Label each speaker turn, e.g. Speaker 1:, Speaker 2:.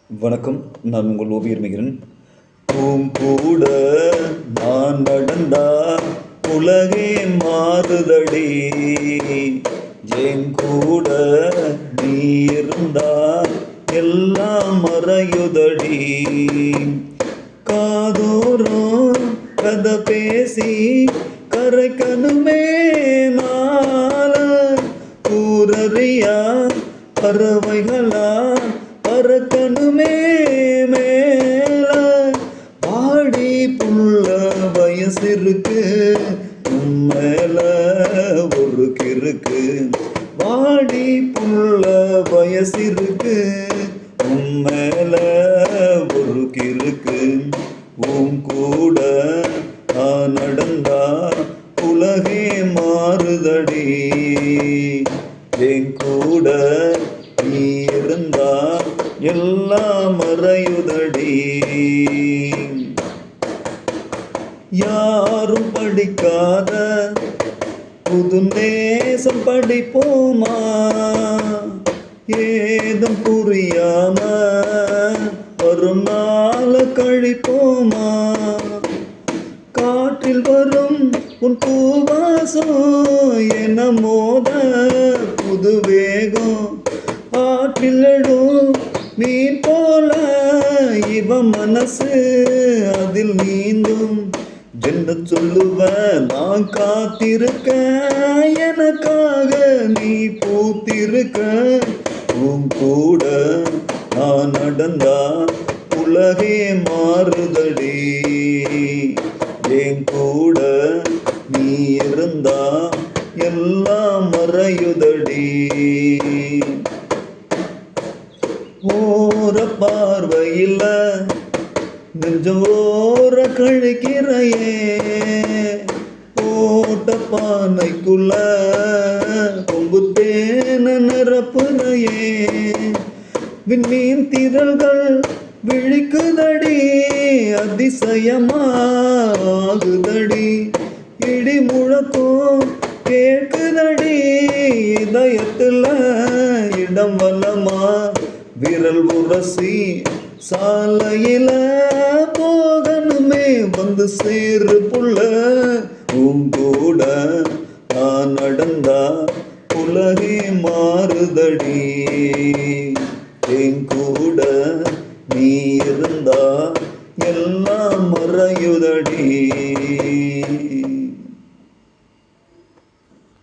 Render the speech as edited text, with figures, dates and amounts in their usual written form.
Speaker 1: வணக்கம். நான் உங்கள் ஓவியர் மிகிறன். கூட நான் நடந்தா உலகே மாறுதடி, என் கூட நீ இருந்தா எல்லாம் மறையுதடி. காதோறும் கதை பேசி கரைக்கணுமே நாள, கூறறியா பறவைகளா பறக்கணுமே மேல. பாடி புள்ள வயசிருக்கு மேல ஒரு கிறுக்கு, வாடி புள்ள வயசிருக்கு மேல ஒரு கிறுக்கு. உன் கூட நான் நடந்தா உலகே மாறுதடி, என் கூட நீ இருந்தா எல்லாம் மறையுதடி. யாரும் படிக்காத புது நேசம் படிப்போமா, ஏதும் புரியாம ஒரு நாள் கழிப்போமா. காற்றில் வரும் உன் பூவாசம் என மோத புது வேகம், ஆற்றில் எழும் மீன் போல இவ மனசு அதில் நீந்தும். என்ன சொல்லுவ நான் காத்திருக்க, எனக்காக நீ பூத்திருக்க. உன் கூட நான் நடந்தா உலகே மாறுதடி, என் கூட நீ இருந்தா எல்லாம் மறையுதடி. ஓர பார்வையில நெஞ்சம் ஓர கழிக்கிறையே, ஓட்ட பானைக்குள்ள கொம்பு தேன நிரப்புறையே. விண்மீன் திரள்கள் விழிக்குதடி, அதிசயமாகுதடி. இடி முழக்கம் கேட்குதடி, இதயத்துல இடம் வல்லமா. விரல் உரசி சாலையில போகணுமே வந்து சேரு புள்ள. உன் கூட நான் நடந்தா உலகே மாறுதடி, என் கூட நீ இருந்தா எல்லாம் மறையுதடி.